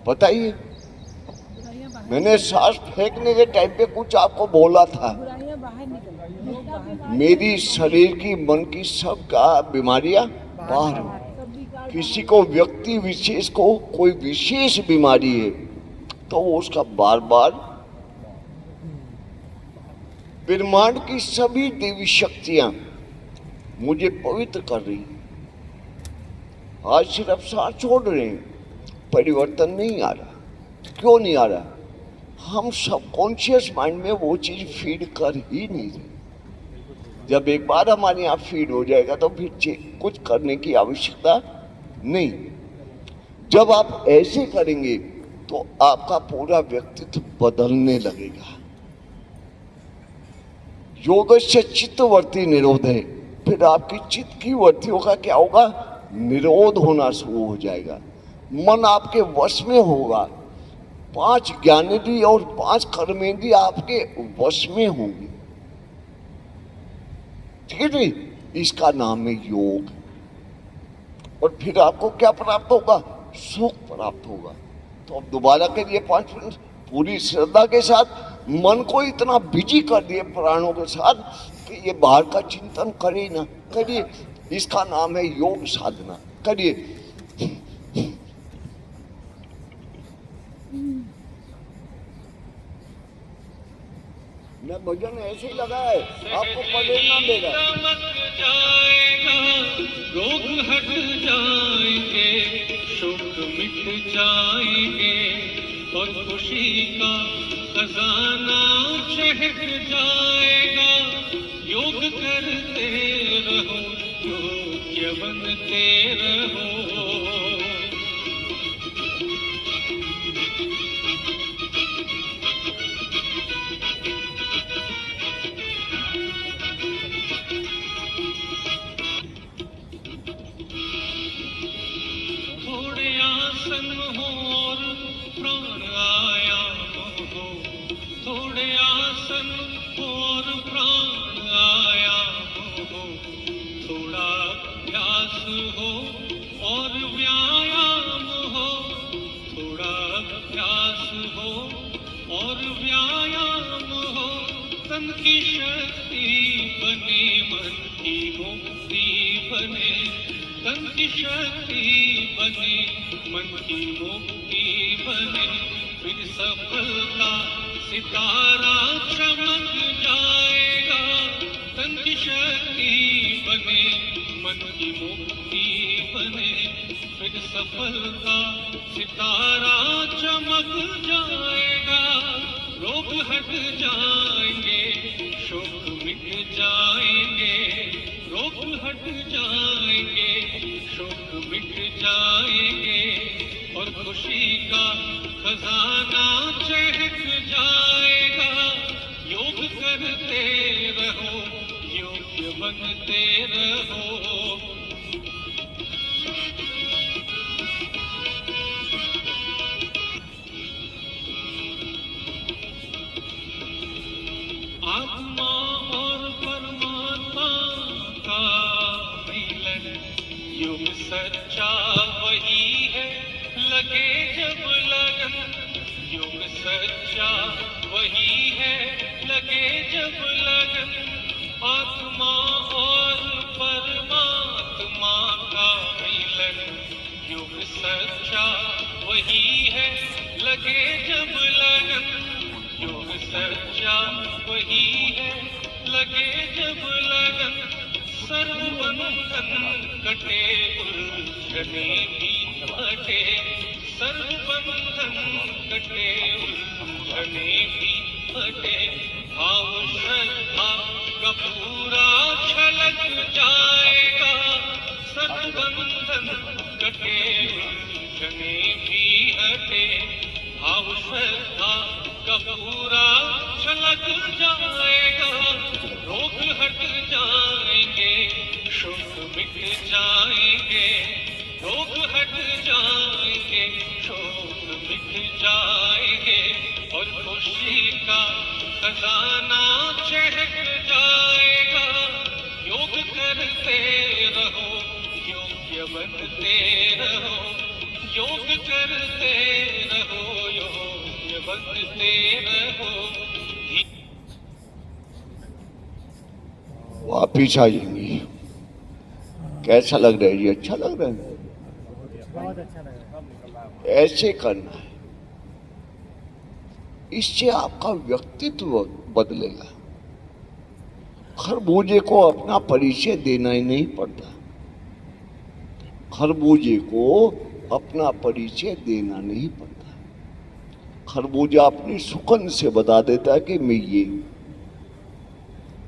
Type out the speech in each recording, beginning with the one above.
बताइए, मैंने सांस फेंकने के टाइम पे कुछ आपको बोला था। मेरी शरीर की, मन की, सब का बीमारियां बाहर। किसी को, व्यक्ति विशेष को कोई विशेष बीमारी है तो वो उसका बार बार ब्रह्मांड की सभी देवी शक्तियां मुझे पवित्र कर रही हैं। आज सिर्फ सांस छोड़ रहे हैं, परिवर्तन नहीं आ रहा। क्यों नहीं आ रहा? हम सबकॉन्शियस माइंड में वो चीज फीड कर ही नहीं रहे। जब एक बार हमारे यहाँ फीड हो जाएगा तो फिर कुछ करने की आवश्यकता नहीं। जब आप ऐसे करेंगे तो आपका पूरा व्यक्तित्व बदलने लगेगा। योग से चित्तवर्ती निरोध है, फिर आपकी चित्त की वर्तियों का क्या होगा? निरोध होना शुरू हो जाएगा। मन आपके वश में होगा। 5 ज्ञानेंद्रिय और 5 कर्मेंद्रिय आपके वश में होंगे। ठीक है जी? इसका नाम है योग। और फिर आपको क्या प्राप्त होगा? सुख प्राप्त होगा। तो अब दोबारा करिए 5 मिनट पूरी श्रद्धा के साथ। मन को इतना बिजी कर दिए प्राणों के साथ कि ये बाहर का चिंतन करे ना। करिए, इसका नाम है योग साधना। करिए। मैं भजन ऐसे ही लगा है, आपको परिणाम देगा। रोग हट जाएंगे, शोक मिट जाएंगे और खुशी का खजाना चहक जाएगा। योग करते रहो, योग्य बनते रहो। तन की शक्ति बने, मन की मुक्ति बने। तन की शक्ति बने, मन की मुक्ति बने। फिर सफलता सितारा चमक जाएगा। तन की शक्ति बने, मन की मुक्ति बने। फिर सफलता सितारा चमक जाएगा। रोग हट जाएंगे, शोक मिट जाएंगे। रोग हट जाएंगे, शोक मिट जाएंगे और खुशी का खजाना चहक जाएगा। योग करते रहो, योग्य बनते रहो। आत्मा और परमात्मा का मिलन, योग सच्चा वही है, लगे जब लगन। योग सच्चा वही है, लगे जब लगन। आत्मा और परमात्मा का मिलन, योग सच्चा वही है, लगे जब लगन। योग सच्चा वही है, लगे जब लगन। सर्व बंधन कटे, उलझने भी हटे। सर्व बंधन कटे, उलझने भी हटे। भाव श्रद्धा का पूरा छलक जाएगा। सर्व बंधन कटे, उलझने भी हटे। भाव श्रद्धा का पूरा छलक जाएगा। रोग हट जाएंगे, शोक मिट जाएंगे। रोग हट जाएंगे, शोक मिट जाएंगे और खुशी का खजाना चहक जाएगा। योग करते रहो, योग्य बनते रहो। योग करते रहो, बनते रहो। वापिस आ जाएंगी। कैसा लग रहा है जी? अच्छा लग रहा है? बहुत अच्छा लगा। ऐसे करना है, इससे आपका व्यक्तित्व बदलेगा। खरबूजे को अपना परिचय देना ही नहीं पड़ता। खरबूजे को अपना परिचय देना नहीं पड़ता। खरबूजा अपनी सुगंध से बता देता है कि मैं ये हूं।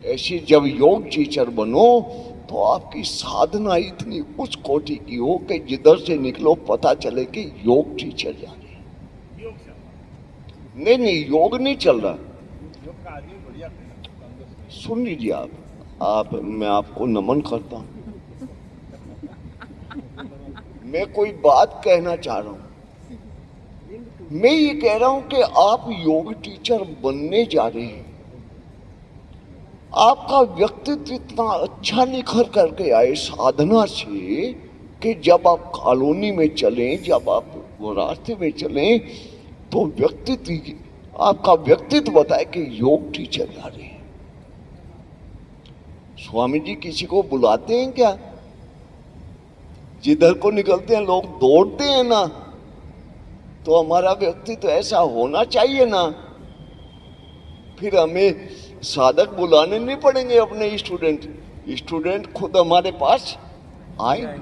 ऐसे जब योग टीचर बनो तो आपकी साधना इतनी उच्च कोटि की हो कि जिधर से निकलो पता चले कि योग टीचर जा रहे हैं। नहीं नहीं, योग नहीं चल रहा। सुन लीजिए आप मैं आपको नमन करता हूं। मैं कोई बात कहना चाह रहा हूं। मैं ये कह रहा हूं कि आप योग टीचर बनने जा रहे हैं। आपका व्यक्तित्व इतना अच्छा निखर करके आए साधना से कि जब आप कॉलोनी में चलें, जब आप वो रास्ते में चलें तो व्यक्तित्व, आपका व्यक्तित्व बताए कि योग टीचर जा रहे हैं। स्वामी जी किसी को बुलाते हैं क्या? जिधर को निकलते हैं लोग दौड़ते हैं ना, तो हमारा व्यक्तित्व ऐसा होना चाहिए ना। फिर हमें साधक बुलाने नहीं पड़ेंगे, अपने स्टूडेंट खुद हमारे पास आएंगे।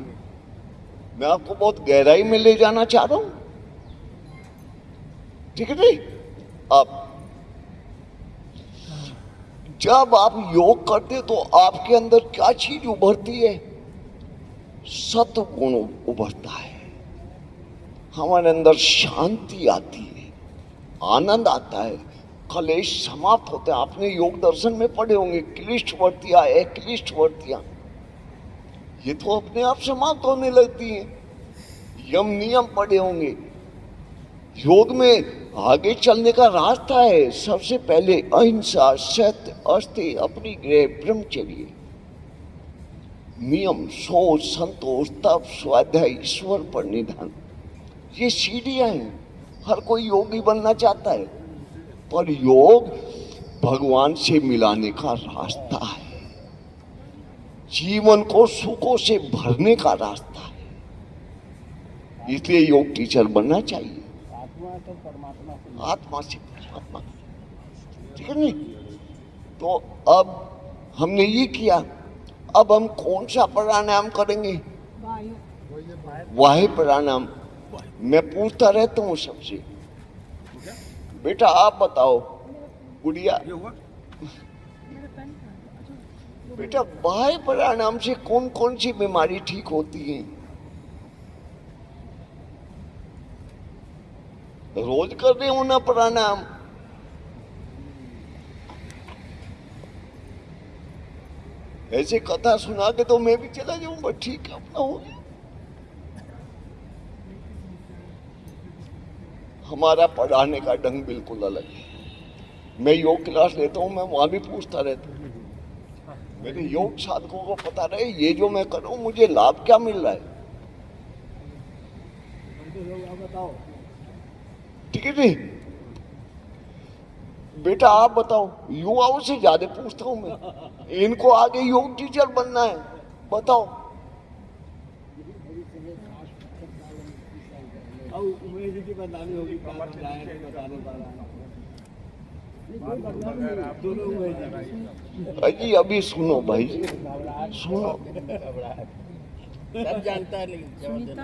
मैं आपको बहुत गहराई में ले जाना चाह रहा हूं, ठीक है जी? अब जब आप योग करते तो आपके अंदर क्या चीज उभरती है? सत्गुण उभरता है। हमारे अंदर शांति आती है, आनंद आता है, कलेश समाप्त होते हैं। आपने योग दर्शन में पढ़े होंगे क्लिष्ट वर्तियां, अक्लिष्ट वर्तियां, ये तो अपने आप समाप्त होने लगती हैं। यम नियम पढ़े होंगे। योग में आगे चलने का रास्ता है। सबसे पहले अहिंसा, सत्य, अस्तेय, अपरिग्रह, ब्रह्मचर्य, नियम, सोच, संतोष, तप, स्वाध्याय, ईश्वर पर निधान, ये सीढ़ियां हैं। हर कोई योगी बनना चाहता है, पर योग भगवान से मिलाने का रास्ता है, जीवन को सुखों से भरने का रास्ता है। इसलिए योग टीचर बनना चाहिए। आत्मा तो परमात्मा से, आत्मा से परमात्मा, ठीक है नहीं? तो अब हमने ये किया, अब हम कौन सा प्राणायाम करेंगे? वायु प्राणायाम। मैं पूछता रहता हूँ सबसे, बेटा आप बताओ, गुड़िया बेटा वायु प्राणायाम से कौन कौन सी बीमारी ठीक होती है? रोज कर रहे हो ना प्राणायाम? ऐसे कथा सुना के तो मैं भी चला जाऊं, बस ठीक है, अपना हो गया। हमारा पढ़ाने का ढंग बिल्कुल अलग है। मैं योग क्लास लेता हूं, मैं वहां भी पूछता रहता हूं। मेरे योग साधकों को पता रहे ये जो मैं कर रहा हूं मुझे लाभ क्या मिल रहा है, बताओ। ठीक है जी? बेटा आप बताओ। युवाओं से ज्यादा पूछता हूं मैं, इनको आगे योग टीचर बनना है, बताओ। उमेश जी की बतानी होगी, अजी अभी सुनो भाई, सुनो। सब जानता है लेकिन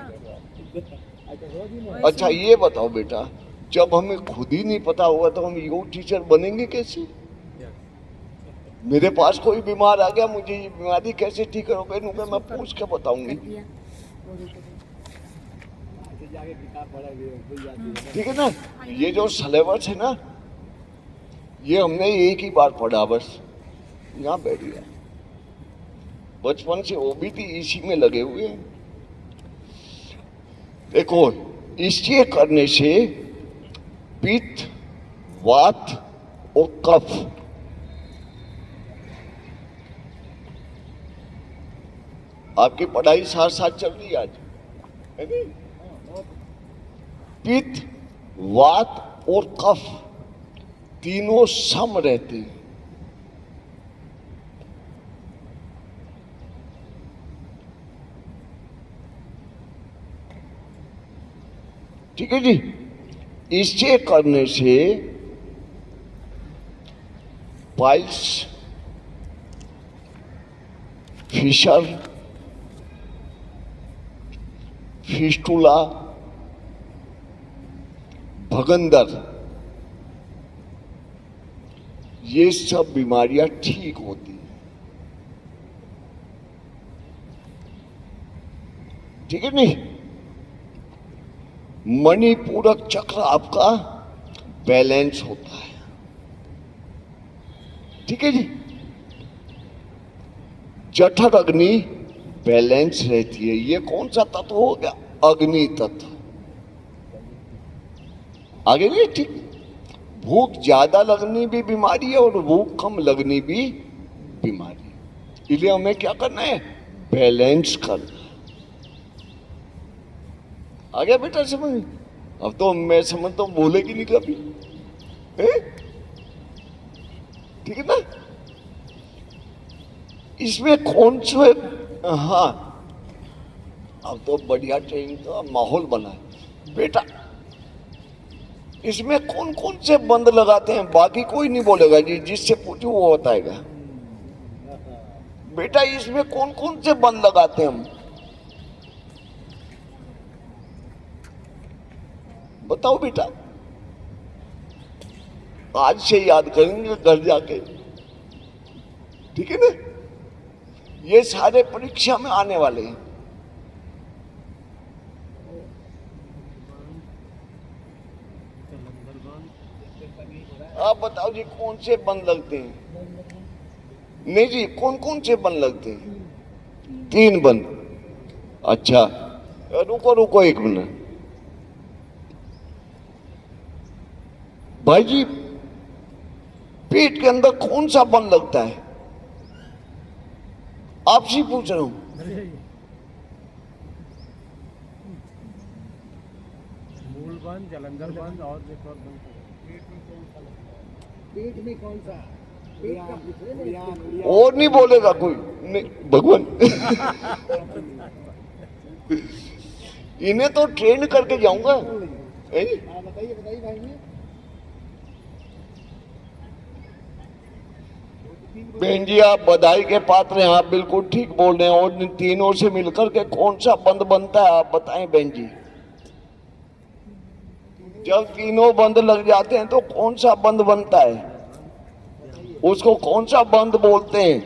अच्छा ये बताओ बेटा, जब हमें खुद ही नहीं पता होगा तो हम योग टीचर बनेंगे कैसे? मेरे पास कोई बीमार आ गया, मुझे ये बीमारी कैसे ठीक करोगे? मैं पूछ के बताऊंगी, ठीक है ना? ये जो सिलेबस है ना, ये हमने एक ही बार पढ़ा, बस यहाँ बैठ गया। बचपन से वो भी थी, इसी में लगे हुए हैं। देखो, इसके करने से पित्त, वात और कफ, आपकी पढ़ाई साथ साथ चल रही है आज, है नहीं? पित्त, वात और कफ तीनों सम रहते हैं। ठीक है जी। इसे करने से पाइल्स, फिशर, फिस्टुला, भगंदर, ये सब बीमारियां ठीक होती हैं। ठीक है नहीं। मणिपूरक चक्र आपका बैलेंस होता है। ठीक है जी। जठर अग्नि बैलेंस रहती है। ये कौन सा तत्व हो गया? अग्नि तत्व। आगे नहीं ठीक। भूख ज्यादा लगनी भी बीमारी है और भूख कम लगनी भी बीमारी है। इसलिए हमें क्या करना है? बैलेंस करना है। आ गया बेटा समझ? अब तो मैं समझता हूं बोलेगी नहीं कभी। ठीक है ना। इसमें कौन से, हाँ अब तो बढ़िया ट्रेनिंग का माहौल बना है बेटा। इसमें कौन कौन से बंद लगाते हैं? बाकी कोई नहीं बोलेगा जी, जिससे पूछो वो बताएगा। बेटा इसमें कौन कौन से बंद लगाते हैं हम? बताओ बेटा। आज से याद करेंगे घर जाके। ठीक है ना। ये सारे परीक्षा में आने वाले हैं। आप बताओ जी कौन से बंद लगते हैं? नहीं जी, कौन कौन से बंद लगते हैं? 3 बंद। अच्छा रुको रुको 1 मिनट। भाई जी पेट के अंदर कौन सा बंद लगता है? आपसे पूछ रहा हूं। मूल बंद, जलंधर बंद और एक और बंद। पेट में कौन सा? और नहीं बोलेगा कोई नहीं, भगवान। इन्हें तो ट्रेन करके जाऊंगा। बताइए बताइए भाई ने। बहन जी आप बधाई के पात्र हैं। आप बिल्कुल ठीक बोल रहे हैं। और इन तीनों से मिलकर के कौन सा बंद बनता है आप बताएं बहन जी। जब तीनों बंद लग जाते हैं तो कौन सा बंद बनता है? उसको कौन सा बंद बोलते हैं?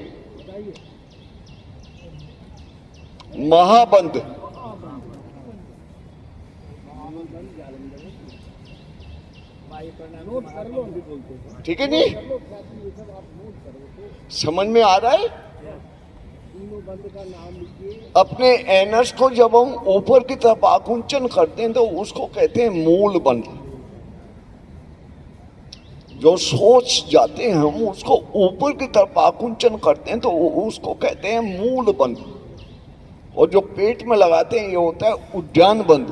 महाबंद। ठीक है नहीं। समझ में आ रहा है? अपने एनस को जब हम ऊपर की तरफ आकुंचन करते हैं तो उसको कहते हैं मूल बंद। जो सोच जाते हैं हम उसको ऊपर की तरफ आकुंचन करते हैं तो उसको कहते हैं मूल बंद। और जो पेट में लगाते हैं ये होता है उद्यान बंद।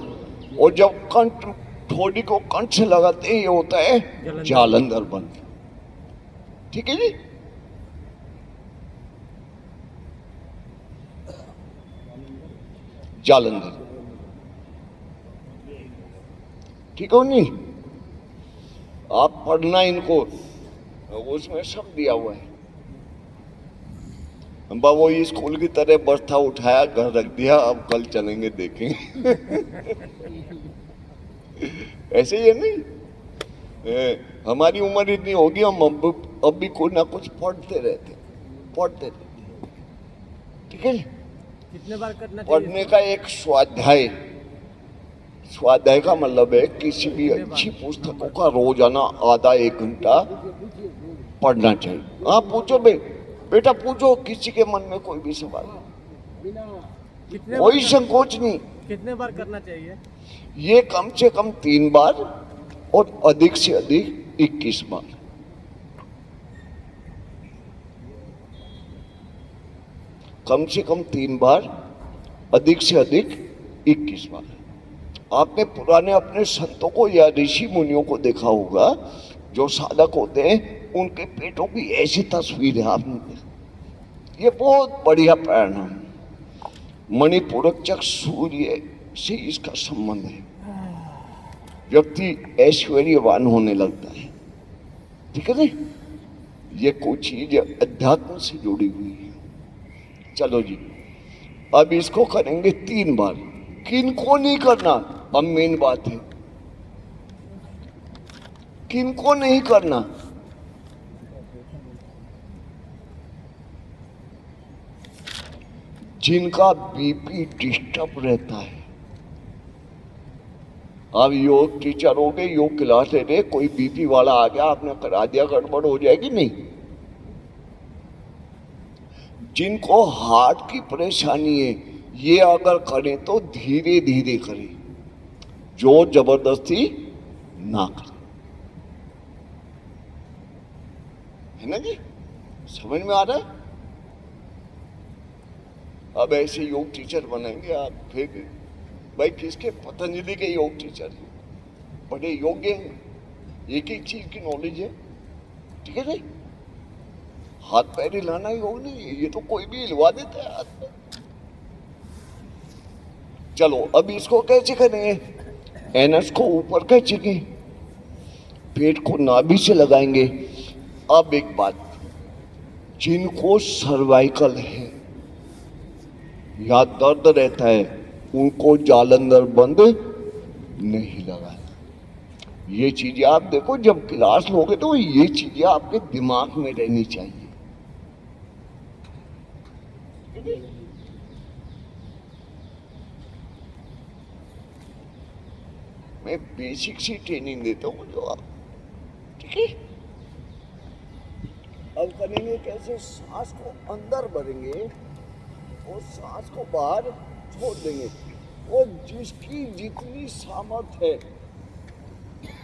और जब कंठ, ठोड़ी को कंठ से लगाते हैं ये होता है जालंधर बंद। ठीक है जी। जालंधर। ठीक हो नहीं। आप पढ़ना इनको, उसमें सब दिया हुआ है। हम वो स्कूल की तरह बस्ता उठाया घर रख दिया, अब कल चलेंगे देखेंगे। ऐसे ही है नहीं। हमारी उम्र इतनी होगी हम अब भी कुछ ना कुछ पढ़ते रहते। ठीक है। कितने बार करना चाहिए? पढ़ने का एक स्वाध्याय का मतलब है किसी भी अच्छी पुस्तकों का रोजाना आधा 1 घंटा पढ़ना चाहिए। हाँ पूछो बेटा पूछो, किसी के मन में कोई भी सवाल, कोई संकोच नहीं। कितने बार करना चाहिए? ये कम से कम 3 बार और अधिक से अधिक 21 बार। कम से कम 3 बार, अधिक से अधिक 21 बार। आपने पुराने अपने संतों को या ऋषि मुनियों को देखा होगा, जो साधक होते हैं उनके पेटों की ऐसी तस्वीर है आपने देखा। ये बहुत बढ़िया परिणाम। मणिपूरक चक्र सूर्य से इसका संबंध है। व्यक्ति ऐश्वर्यवान होने लगता है, ठीक है ना। ये कुछ चीज अध्यात्म से जुड़ी हुई है। चलो जी, अब इसको करेंगे 3 बार। किनको नहीं करना, अब मेन बात है, किनको नहीं करना। जिनका बीपी डिस्टर्ब रहता है। अब योग टीचर हो गए, योग क्लास ले रहे, कोई बीपी वाला आ गया, आपने करा दिया, गड़बड़ हो जाएगी नहीं। जिनको हार्ट की परेशानी है, ये अगर करें तो धीरे धीरे करें, जोर जबरदस्ती ना करें, है ना जी। समझ में आ रहा है। अब ऐसे योग टीचर बनेंगे आप, फिर भाई किसके, पतंजलि के योग टीचर हैं, बड़े योग्य हैं, एक एक चीज की नॉलेज है, ठीक है नहीं। हाथ पैर हिलाना योग नहीं है, ये तो कोई भी हिलवा देता है हाथ में। चलो अब इसको कैसे करेंगे, एनस को ऊपर खींचेंगे, पेट को नाभि से लगाएंगे। अब एक बात, जिनको सर्वाइकल है या दर्द रहता है, उनको जालंधर बंद नहीं लगाना। ये चीजें आप देखो, जब क्लास लोगे तो ये चीजें आपके दिमाग में रहनी चाहिए। मैं बेसिक सी ट्रेनिंग देता हूँ जो आप, ठीक है। अब करेंगे कैसे, सांस को अंदर भरेंगे और सांस को बाहर छोड़ देंगे, और जिसकी जितनी सामर्थ्य है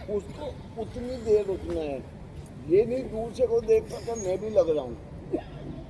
उसको उतनी देर रुकना है। ये नहीं दूर से को देख कर मैं भी लग रहा हूँ,